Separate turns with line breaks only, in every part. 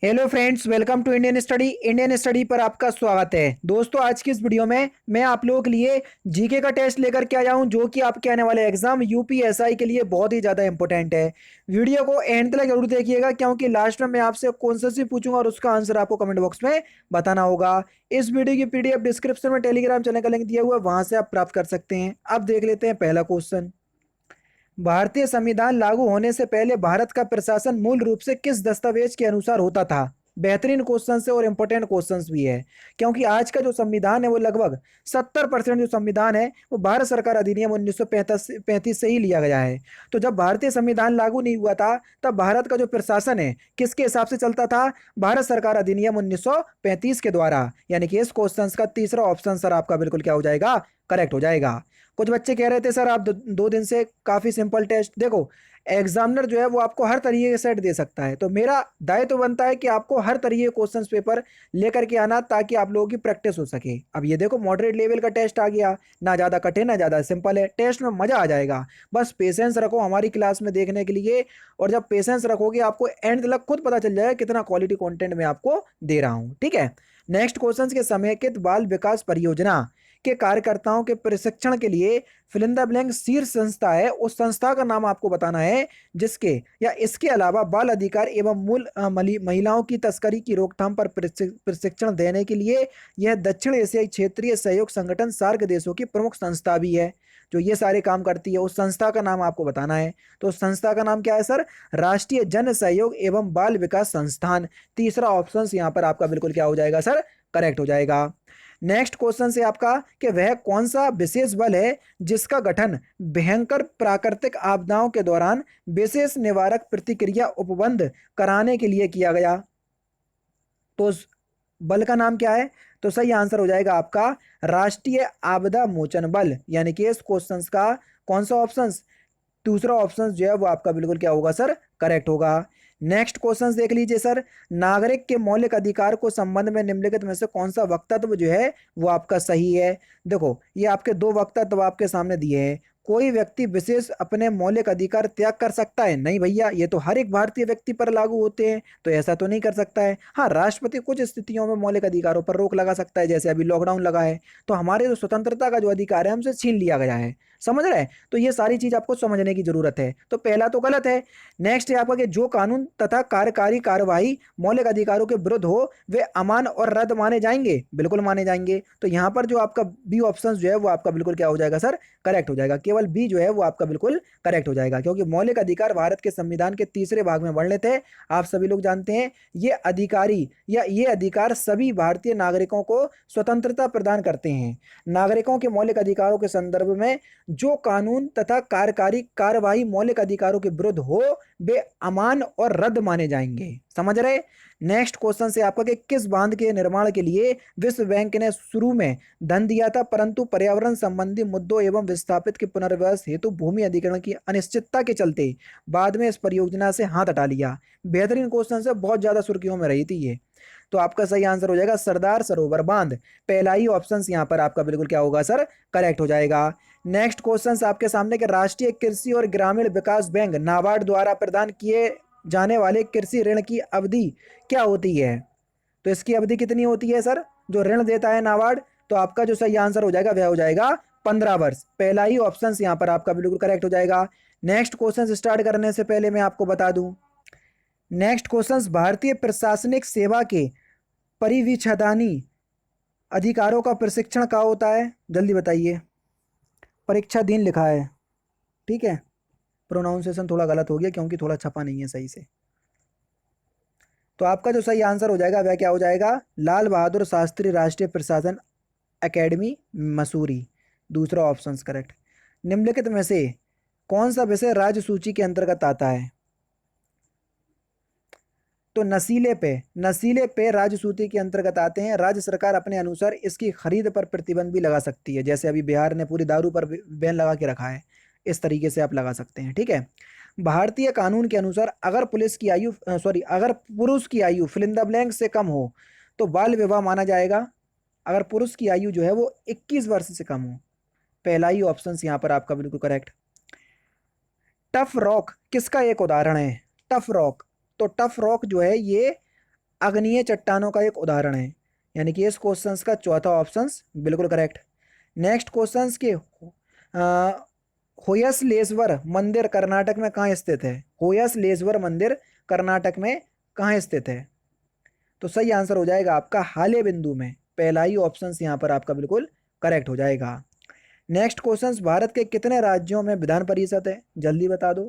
Hello friends, welcome to Indian study पर आपका स्वागत है। दोस्तों, आज की इस वीडियो में मैं आप लोगों के लिए जीके का टेस्ट लेकर के आया हूं, जो कि आपके आने वाले एग्जाम यूपीएसआई के लिए बहुत ही ज़्यादा इंपॉर्टेंट है। वीडियो को एंड तक जरूर देखिएगा, क्योंकि लास्ट में मैं आपसे क्वेश्चन से पूछूंगा और उसका आंसर आपको कमेंट बॉक्स में बताना होगा। इस वीडियो की पीडीएफ डिस्क्रिप्शन में टेलीग्राम चैनल का लिंक दिया हुआ है, वहां से आप प्राप्त कर सकते हैं। अब देख लेते हैं पहला क्वेश्चन। भारतीय संविधान लागू होने से पहले भारत का प्रशासन मूल रूप से किस दस्तावेज के अनुसार होता था? बेहतरीन क्वेश्चन है और इंपॉर्टेंट क्वेश्चंस भी है, क्योंकि आज का जो संविधान है वो लगभग 70% जो संविधान है वो भारत सरकार अधिनियम 1935 से ही लिया गया है। तो जब भारतीय संविधान लागू नहीं हुआ था, तब भारत का जो प्रशासन है किसके हिसाब से चलता था? भारत सरकार अधिनियम 1935 के द्वारा। यानी कि इस क्वेश्चन का तीसरा ऑप्शन सर आपका बिल्कुल क्या हो जाएगा? करेक्ट हो जाएगा। कुछ बच्चे कह रहे थे सर आप दो दिन से काफी सिंपल टेस्ट देखो। एग्जामिनर जो है वो आपको हर तरीके के सेट दे सकता है, तो मेरा दायित्व तो बनता है कि आपको हर तरीके के क्वेश्चन पेपर लेकर के आना, ताकि आप लोगों की प्रैक्टिस हो सके। अब ये देखो, मॉडरेट लेवल का टेस्ट आ गया, ना ज्यादा कठिन ना ज्यादा सिंपल है। टेस्ट में मजा आ जाएगा, बस पेशेंस रखो हमारी क्लास में देखने के लिए। और जब पेशेंस रखोगे, आपको एंड तक खुद पता चल जाएगा कितना क्वालिटी कंटेंट मैं आपको दे रहा हूँ। ठीक है। नेक्स्ट क्वेश्चन के समेकित बाल विकास परियोजना के कार्यकर्ताओं के प्रशिक्षण के लिए फिल इन द ब्लैंक शीर्ष संस्था है, उस संस्था का नाम आपको बताना है, जिसके या इसके अलावा बाल अधिकार एवं महिलाओं की तस्करी की रोकथाम पर प्रशिक्षण देने के लिए यह दक्षिण एशियाई क्षेत्रीय सहयोग संगठन सार्क देशों की प्रमुख संस्था भी है, जो ये सारे काम करती है। उस संस्था का नाम आपको बताना है। तो उस संस्था का नाम क्या है सर? राष्ट्रीय जन सहयोग एवं बाल विकास संस्थान। तीसरा ऑप्शन यहाँ पर आपका बिल्कुल क्या हो जाएगा सर? करेक्ट हो जाएगा। नेक्स्ट क्वेश्चन से आपका कि वह कौन सा विशेष बल है जिसका गठन भयंकर प्राकृतिक आपदाओं के दौरान विशेष निवारक प्रतिक्रिया उपबंध कराने के लिए किया गया? तो उस बल का नाम क्या है? तो सही आंसर हो जाएगा आपका राष्ट्रीय आपदा मोचन बल। यानी कि इस क्वेश्चन का कौन सा ऑप्शन? दूसरा ऑप्शन जो है वो आपका बिल्कुल क्या होगा सर? करेक्ट होगा। नेक्स्ट क्वेश्चन देख लीजिए सर। नागरिक के मौलिक अधिकार को संबंध में निम्नलिखित में से कौन सा वक्तव्य जो है वो आपका सही है? देखो, ये आपके दो वक्तव्य आपके सामने दिए हैं। कोई व्यक्ति विशेष अपने मौलिक अधिकार त्याग कर सकता है? नहीं भैया, ये तो हर एक भारतीय व्यक्ति पर लागू होते हैं, तो ऐसा तो नहीं कर सकता है। हाँ, राष्ट्रपति कुछ स्थितियों में मौलिक अधिकारों पर रोक लगा सकता है, जैसे अभी लॉकडाउन लगा है, तो हमारे जो स्वतंत्रता का जो अधिकार है हमसे छीन लिया गया है। समझ रहे हैं? तो ये सारी चीज आपको समझने की जरूरत है। तो पहला तो गलत है। नेक्स्ट है आपका कि जो कानून तथा कार्यकारी कार्यवाही मौलिक अधिकारों के विरुद्ध हो वे अमान्य और रद्द माने जाएंगे? बिल्कुल माने जाएंगे। तो यहाँ पर जो आपका बी ऑप्शन जो है वो आपका बिल्कुल क्या हो जाएगा सर? करेक्ट हो जाएगा। केवल बी जो है वो आपका बिल्कुल करेक्ट हो जाएगा, क्योंकि मौलिक अधिकार भारत के संविधान के तीसरे भाग में वर्णित है। आप सभी लोग जानते हैं ये अधिकारी या ये अधिकार सभी भारतीय नागरिकों को स्वतंत्रता प्रदान करते हैं। नागरिकों के मौलिक अधिकारों के संदर्भ में जो कानून तथा कार्यकारी कार्यवाही मौलिक अधिकारों के विरुद्ध हो वे अमान्य और रद्द माने जाएंगे। समझ रहे? नेक्स्ट क्वेश्चन से आपका कि किस बांध के निर्माण के लिए विश्व बैंक ने शुरू में धन दिया था, परंतु पर्यावरण संबंधी मुद्दों एवं विस्थापित के पुनर्वास हेतु भूमि अधिग्रहण की अनिश्चितता के चलते बाद में इस परियोजना से हाथ हटा लिया? बेहतरीन क्वेश्चन से, बहुत ज्यादा सुर्खियों में रही थी ये। तो आपका सही आंसर हो जाएगा सरदार सरोवर बांध। पहला ही ऑप्शन यहाँ पर आपका बिल्कुल क्या होगा सर? करेक्ट हो जाएगा। नेक्स्ट क्वेश्चन आपके सामने के राष्ट्रीय कृषि और ग्रामीण विकास बैंक नाबार्ड द्वारा प्रदान किए जाने वाले कृषि ऋण की अवधि क्या होती है? तो इसकी अवधि कितनी होती है सर, जो ऋण देता है नाबार्ड? तो आपका जो सही आंसर हो जाएगा वह हो जाएगा 15 वर्ष। पहला ही ऑप्शन यहाँ पर आपका बिल्कुल करेक्ट हो जाएगा। नेक्स्ट क्वेश्चन स्टार्ट करने से पहले मैं आपको बता दूं, नेक्स्ट क्वेश्चन भारतीय प्रशासनिक सेवा के परिवीक्षाधानी अधिकारों का प्रशिक्षण कहाँ होता है? जल्दी बताइए। परीक्षाधीन लिखा है, ठीक है। प्रोनाउंसिएशन थोड़ा गलत हो गया, क्योंकि थोड़ा छपा नहीं है सही से। तो आपका जो सही आंसर हो जाएगा वह क्या हो जाएगा? लाल बहादुर शास्त्री राष्ट्रीय प्रशासन एकेडमी, मसूरी। दूसरा ऑप्शन करेक्ट। निम्नलिखित में से कौन सा विषय राज्य सूची के अंतर्गत आता है? तो नशीले पे राज्य सूची के अंतर्गत आते हैं। राज्य सरकार अपने अनुसार इसकी खरीद पर प्रतिबंध भी लगा सकती है, जैसे अभी बिहार ने पूरी दारू पर बैन लगा के रखा है। इस तरीके से आप लगा सकते हैं, ठीक है। भारतीय कानून के अनुसार अगर अगर पुरुष की आयु फिल इन द ब्लैंक से कम हो तो बाल विवाह माना जाएगा। अगर पुरुष की आयु जो है वो 21 वर्ष से कम हो। पहला ही ऑप्शन यहाँ पर आपका बिल्कुल करेक्ट। टफ रॉक किसका एक उदाहरण है? टफ रॉक, तो टफ रॉक जो है ये अग्नीय चट्टानों का एक उदाहरण है, यानी कि इस क्वेश्चन का चौथा ऑप्शन बिल्कुल करेक्ट। नेक्स्ट क्वेश्चन के होयसलेश्वर मंदिर कर्नाटक में कहाँ स्थित है? होयसलेश्वर मंदिर कर्नाटक में कहाँ स्थित है? तो सही आंसर हो जाएगा आपका हाले बिंदु में। पहला ही ऑप्शन यहाँ पर आपका बिल्कुल करेक्ट हो जाएगा। नेक्स्ट क्वेश्चन, भारत के कितने राज्यों में विधान परिषद है? जल्दी बता दो,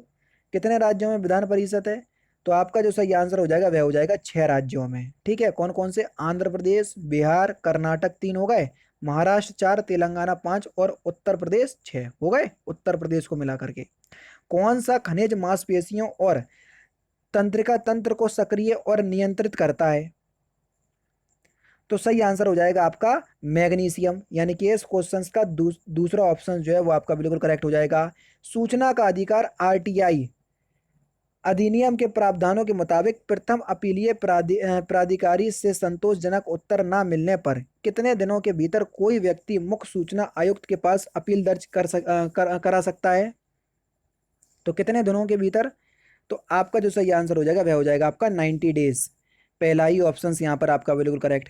कितने राज्यों में विधान परिषद है? तो आपका जो सही आंसर हो जाएगा वह हो जाएगा 6 राज्यों में। ठीक है, कौन कौन से? आंध्र प्रदेश, बिहार, कर्नाटक 3 हो गए, महाराष्ट्र 4, तेलंगाना 5 और उत्तर प्रदेश 6 हो गए, उत्तर प्रदेश को मिला करके। कौन सा खनिज मांसपेशियों और तंत्रिका तंत्र को सक्रिय और नियंत्रित करता है? तो सही आंसर हो जाएगा आपका मैग्नीशियम, यानी कि इस क्वेश्चन का दूसरा ऑप्शन जो है वो आपका बिल्कुल करेक्ट हो जाएगा। सूचना का अधिकार आरटीआई अधिनियम के प्रावधानों के मुताबिक प्रथम अपीलीय प्राधिकारी से संतोषजनक उत्तर न मिलने पर कितने दिनों के भीतर कोई व्यक्ति मुख्य सूचना आयुक्त के पास अपील दर्ज करा सकता है? तो कितने दिनों के भीतर? तो आपका जो सही आंसर हो जाएगा वह हो जाएगा आपका 90 डेज। पहला ही ऑप्शन यहाँ पर आपका बिल्कुल करेक्ट।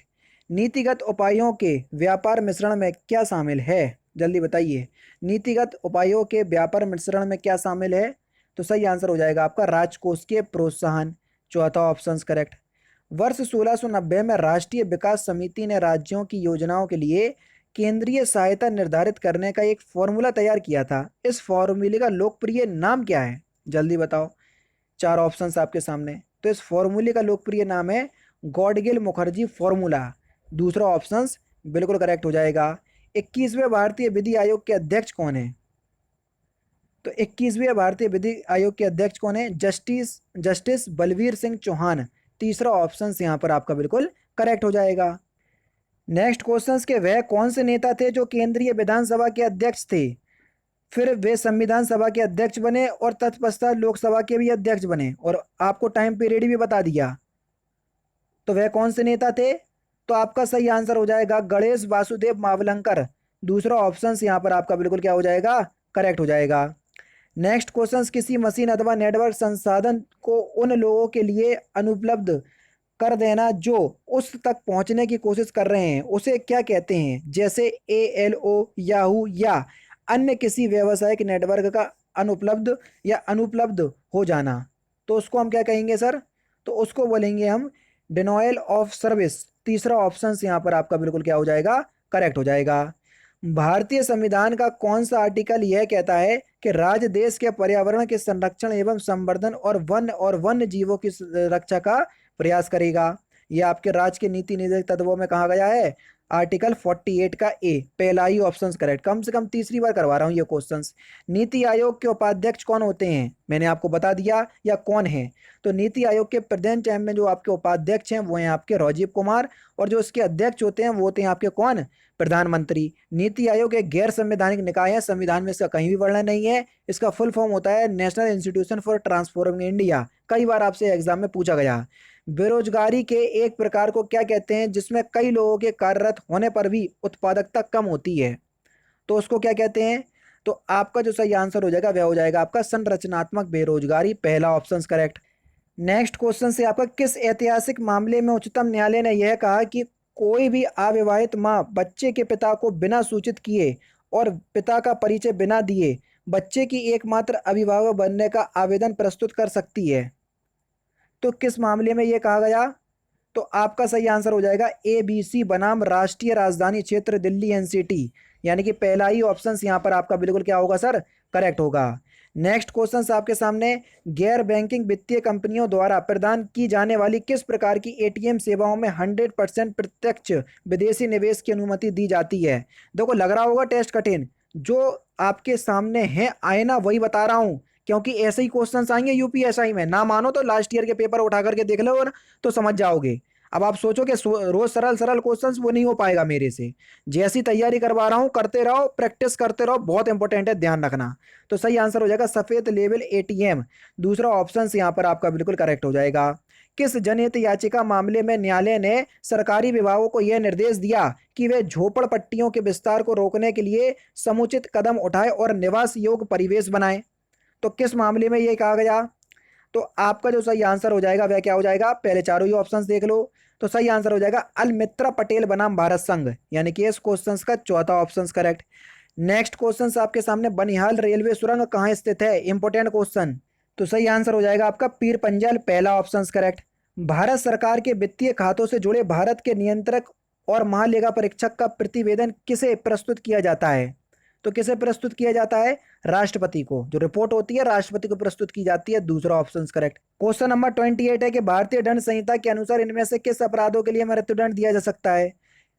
नीतिगत उपायों के व्यापार मिश्रण में क्या शामिल है? जल्दी बताइए, नीतिगत उपायों के व्यापार मिश्रण में क्या शामिल है? तो सही आंसर हो जाएगा आपका राजकोष के प्रोत्साहन। चौथा ऑप्शन करेक्ट। वर्ष 1690 में राष्ट्रीय विकास समिति ने राज्यों की योजनाओं के लिए केंद्रीय सहायता निर्धारित करने का एक फॉर्मूला तैयार किया था। इस फॉर्मूले का लोकप्रिय नाम क्या है? जल्दी बताओ, 4 ऑप्शंस आपके सामने। तो इस फॉर्मूले का लोकप्रिय नाम है गॉडगिल मुखर्जी फॉर्मूला। दूसरा ऑप्शन बिल्कुल करेक्ट हो जाएगा। 21वें भारतीय विधि आयोग के अध्यक्ष कौन है? तो 21वें भारतीय विधि आयोग के अध्यक्ष कौन है? जस्टिस बलवीर सिंह चौहान। तीसरा ऑप्शन यहाँ पर आपका बिल्कुल करेक्ट हो जाएगा। नेक्स्ट क्वेश्चन के वह कौन से नेता थे जो केंद्रीय विधानसभा के अध्यक्ष थे, फिर वे संविधान सभा के अध्यक्ष बने और तत्पश्चात लोकसभा के भी अध्यक्ष बने, और आपको टाइम पीरियड भी बता दिया? तो वह कौन से नेता थे? तो आपका सही आंसर हो जाएगा गणेश वासुदेव मावलंकर। दूसरा ऑप्शन यहाँ पर आपका बिल्कुल क्या हो जाएगा? करेक्ट हो जाएगा। नेक्स्ट क्वेश्चन, किसी मशीन अथवा नेटवर्क संसाधन को उन लोगों के लिए अनुपलब्ध कर देना जो उस तक पहुंचने की कोशिश कर रहे हैं उसे क्या कहते हैं? जैसे ALO, याहू या अन्य किसी व्यावसायिक नेटवर्क का अनुपलब्ध हो जाना, तो उसको हम क्या कहेंगे सर? तो उसको बोलेंगे हम डिनायल ऑफ सर्विस। तीसरा ऑप्शन यहाँ पर आपका बिल्कुल क्या हो जाएगा? करेक्ट हो जाएगा। भारतीय संविधान का कौन सा आर्टिकल यह कहता है कि राज्य देश के पर्यावरण के संरक्षण एवं संवर्धन और वन्य जीवों की रक्षा का प्रयास करेगा? यह आपके राज्य के नीति निर्देशक तत्वों में कहा गया है, आर्टिकल 48 का ए। पहला ही ऑप्शन करेक्ट। कम से कम तीसरी बार करवा रहा हूं ये क्वेश्चंस। नीति आयोग के उपाध्यक्ष कौन होते हैं? मैंने आपको बता दिया, या कौन है? तो नीति आयोग के प्रेजेंट टाइम में जो आपके उपाध्यक्ष हैं वो हैं आपके राजीव कुमार, और जो इसके अध्यक्ष होते हैं वो होते हैं आपके कौन? प्रधानमंत्री। नीति आयोग एक गैर संवैधानिक निकाय है, संविधान में इसका कहीं भी वर्णन नहीं है। इसका फुल फॉर्म होता है national institution for transforming India. कई बार आपसे एग्जाम में पूछा गया। बेरोजगारी के एक प्रकार को क्या कहते हैं जिसमें कई लोगों के कार्यरत होने पर भी उत्पादकता कम होती है? तो उसको क्या कहते हैं? तो आपका जो सही आंसर हो जाएगा वह हो जाएगा आपका संरचनात्मक बेरोजगारी। पहला ऑप्शन करेक्ट। नेक्स्ट क्वेश्चन से आपका किस ऐतिहासिक मामले में उच्चतम न्यायालय ने यह कहा कि कोई भी अविवाहित मां बच्चे के पिता को बिना सूचित किए और पिता का परिचय बिना दिए बच्चे की एकमात्र अभिभावक बनने का आवेदन प्रस्तुत कर सकती है? तो किस मामले में यह कहा गया? तो आपका सही आंसर हो जाएगा ABC बनाम राष्ट्रीय राजधानी क्षेत्र दिल्ली NCT, यानी कि पहला ही ऑप्शन यहाँ पर आपका बिल्कुल क्या होगा सर? करेक्ट होगा। नेक्स्ट क्वेश्चन आपके सामने, गैर बैंकिंग वित्तीय कंपनियों द्वारा प्रदान की जाने वाली किस प्रकार की ATM सेवाओं में 100% प्रत्यक्ष विदेशी निवेश की अनुमति दी जाती है? देखो लग रहा होगा टेस्ट कठिन, जो आपके सामने है आईना वही बता रहा हूं, क्योंकि ऐसे ही क्वेश्चंस आएंगे UPSI में। ना मानो तो लास्ट ईयर के पेपर उठा करके देख लो और तो समझ जाओगे। अब आप सोचो कि रोज सरल सरल क्वेश्चंस, वो नहीं हो पाएगा मेरे से। जैसी तैयारी करवा रहा हूं करते रहो, प्रैक्टिस करते रहो, बहुत इंपॉर्टेंट है, ध्यान रखना। तो सही आंसर हो जाएगा सफेद लेवल ATM। दूसरा ऑप्शन यहाँ पर आपका बिल्कुल करेक्ट हो जाएगा। किस जनहित याचिका मामले में न्यायालय ने सरकारी विभागों को यह निर्देश दिया कि वे झोपड़पट्टियों के विस्तार को रोकने के लिए समुचित कदम उठाए और निवास योग्य परिवेश बनाएं? तो किस मामले में यह कहा गया? तो आपका जो सही आंसर हो जाएगा वह क्या हो जाएगा, पहले चारों ही ऑप्शंस देख लो। तो सही आंसर हो जाएगा अलमित्रा पटेल बनाम भारत संघ, यानी कि इस क्वेश्चन का चौथा ऑप्शन करेक्ट। नेक्स्ट क्वेश्चन आपके सामने, बनिहाल रेलवे सुरंग कहाँ स्थित है, इंपोर्टेंट क्वेश्चन। तो सही आंसर हो जाएगा आपका पीर पंजाल, पहला ऑप्शन करेक्ट। भारत सरकार के वित्तीय खातों से जुड़े भारत के नियंत्रक और महालेखा परीक्षक का प्रतिवेदन किसे प्रस्तुत किया जाता है, तो किसे प्रस्तुत किया जाता है, राष्ट्रपति को। जो रिपोर्ट होती है राष्ट्रपति को प्रस्तुत की जाती है, दूसरा ऑप्शन करेक्ट। क्वेश्चन नंबर 28 है कि भारतीय दंड संहिता के अनुसार इनमें से किस अपराधों के लिए मृत्युदंड दिया जा सकता है।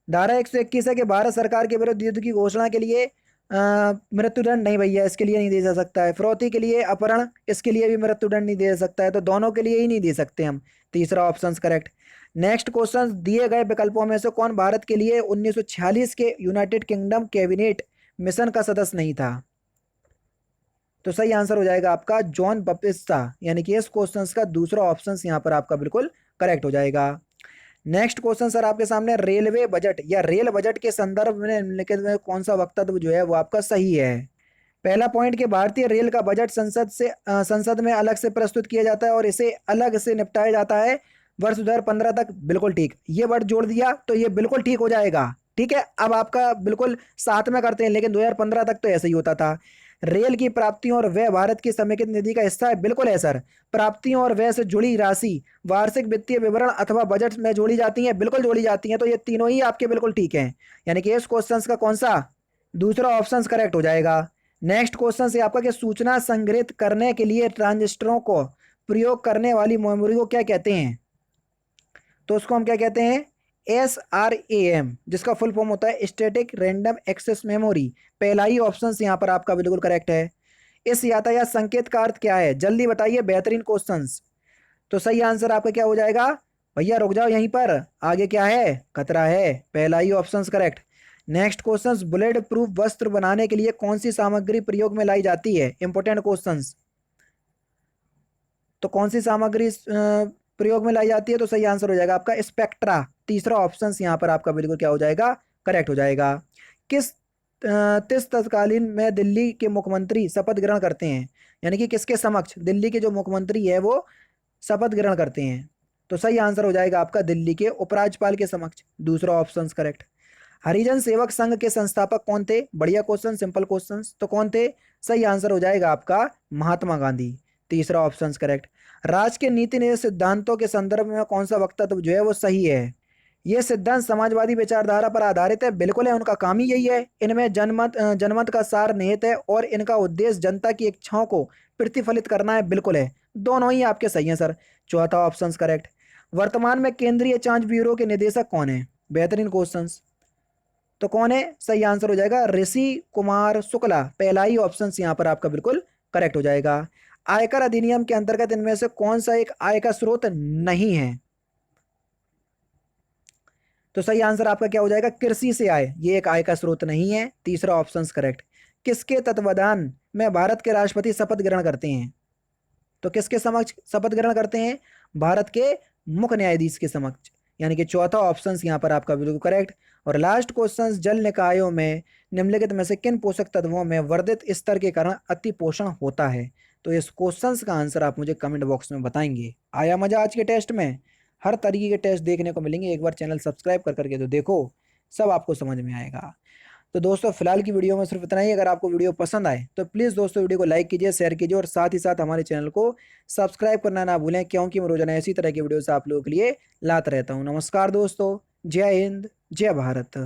धारा 121 है कि भारत सरकार के विरुद्ध युद्ध की घोषणा के लिए मृत्युदंड नहीं भैया, इसके लिए नहीं दे जा सकता है। फिरौती के लिए, अपहरण, इसके लिए भी मृत्युदंड नहीं दे सकता है, तो दोनों के लिए ही नहीं दे सकते हम, तीसरा ऑप्शन करेक्ट। नेक्स्ट क्वेश्चन, दिए गए विकल्पों में से कौन भारत के लिए 1946 के यूनाइटेड किंगडम कैबिनेट मिशन का सदस्य नहीं था। तो सही आंसर हो जाएगा आपका जॉन बपिस्ता, यानी कि इस क्वेश्चन का दूसरा ऑप्शन यहाँ पर आपका बिल्कुल करेक्ट हो जाएगा। नेक्स्ट क्वेश्चन सर आपके सामने, रेलवे बजट या रेल बजट के संदर्भ में निम्नलिखित में कौन सा वक्तव्य जो है वो आपका सही है। पहला पॉइंट कि भारतीय रेल का बजट संसद में अलग से प्रस्तुत किया जाता है और इसे अलग से निपटाया जाता है वर्ष 2015 तक, बिल्कुल ठीक। ये वर्ड जोड़ दिया तो ये बिल्कुल ठीक हो जाएगा, ठीक है। अब आपका बिल्कुल साथ में करते हैं, लेकिन 2015 तक तो ऐसे ही होता था। रेल की प्राप्तियों और व्यय भारत की समेकित निधि का हिस्सा है, बिल्कुल है सर। प्राप्तियों और व्यय से जुड़ी राशि वार्षिक वित्तीय विवरण अथवा बजट में जोड़ी जाती है, बिल्कुल जोड़ी जाती है। तो ये तीनों ही आपके बिल्कुल ठीक हैं, यानी कि इस क्वेश्चन का कौन सा, दूसरा ऑप्शन करेक्ट हो जाएगा। नेक्स्ट क्वेश्चन से आपका कि सूचना संग्रहित करने के लिए ट्रांजिस्टरों को प्रयोग करने वाली मेमोरी को क्या कहते हैं, तो उसको हम क्या कहते हैं, SRAM, जिसका फुल फॉर्म होता है स्टैटिक रैंडम एक्सेस मेमोरी। पहला ही ऑप्शन यहाँ पर आपका बिल्कुल करेक्ट है। इस यातायात संकेत का अर्थ क्या है, जल्दी बताइए, बेहतरीन क्वेश्चंस। तो सही आंसर आपका क्या हो जाएगा, भैया रुक जाओ यहीं पर, आगे क्या है, खतरा है, पहला ही option correct. Next question, bullet proof वस्त्र बनाने के लिए कौन सी सामग्री प्रयोग में लाई जाती है, इंपोर्टेंट क्वेश्चन। तो कौन सी सामग्री प्रयोग में लाई जाती है, तो सही आंसर हो जाएगा आपका स्पेक्ट्रा, तीसरा ऑप्शन यहाँ पर आपका बिल्कुल क्या हो जाएगा, करेक्ट हो जाएगा। किस तत्कालीन में दिल्ली के मुख्यमंत्री शपथ ग्रहण करते हैं, यानी कि किसके समक्ष दिल्ली के जो मुख्यमंत्री है वो शपथ ग्रहण करते हैं, तो सही आंसर हो जाएगा आपका दिल्ली के उपराज्यपाल के समक्ष, दूसरा ऑप्शन करेक्ट। हरिजन सेवक संघ के संस्थापक कौन थे, बढ़िया क्वेश्चन, सिंपल क्वेश्चन, तो कौन थे, सही आंसर हो जाएगा आपका महात्मा गांधी, तीसरा ऑप्शन करेक्ट। राज के नीति निधि सिद्धांतों के संदर्भ में कौन सा वक्तव्य जो है वो सही है, ये सिद्धांत समाजवादी विचारधारा पर आधारित है, बिल्कुल है, उनका काम ही यही है। इनमें जनमत का सार निहित है और इनका उद्देश्य जनता की इच्छाओं को प्रतिफलित करना है, बिल्कुल है, दोनों ही आपके सही हैं सर, चौथा ऑप्शन करेक्ट। वर्तमान में केंद्रीय जांच ब्यूरो के निदेशक कौन है, बेहतरीन क्वेश्चन, तो कौन है, सही आंसर हो जाएगा ऋषि कुमार शुक्ला, पहला ही ऑप्शन यहाँ पर आपका बिल्कुल करेक्ट हो जाएगा। आयकर अधिनियम के अंतर्गत इनमें से कौन सा एक आय का स्रोत नहीं है, तो सही आंसर आपका क्या हो जाएगा, कृषि से आय, ये एक आय का स्रोत नहीं है, तीसरा ऑप्शन करेक्ट। किसके तत्वाधान में भारत के राष्ट्रपति शपथ ग्रहण करते हैं, तो किसके समक्ष शपथ ग्रहण करते हैं, भारत के मुख्य न्यायाधीश के समक्ष, यानी कि चौथा ऑप्शन यहाँ पर आपका बिल्कुल करेक्ट। और लास्ट क्वेश्चन, जल निकायों में निम्नलिखित में से किन पोषक तत्वों में वर्धित स्तर के कारण अति पोषण होता है, तो इस क्वेश्चन का आंसर आप मुझे कमेंट बॉक्स में बताएंगे। आया मजा आज के टेस्ट में, हर तरीके के टेस्ट देखने को मिलेंगे, एक बार चैनल सब्सक्राइब कर करके तो देखो, सब आपको समझ में आएगा। तो दोस्तों फिलहाल की वीडियो में सिर्फ इतना ही। अगर आपको वीडियो पसंद आए तो प्लीज़ दोस्तों वीडियो को लाइक कीजिए, शेयर कीजिए और साथ ही साथ हमारे चैनल को सब्सक्राइब करना ना भूलें, क्योंकि मैं रोजाना ऐसी तरह की वीडियोस आप लोगों के लिए लाता रहता हूँ। नमस्कार दोस्तों, जय हिंद, जय भारत।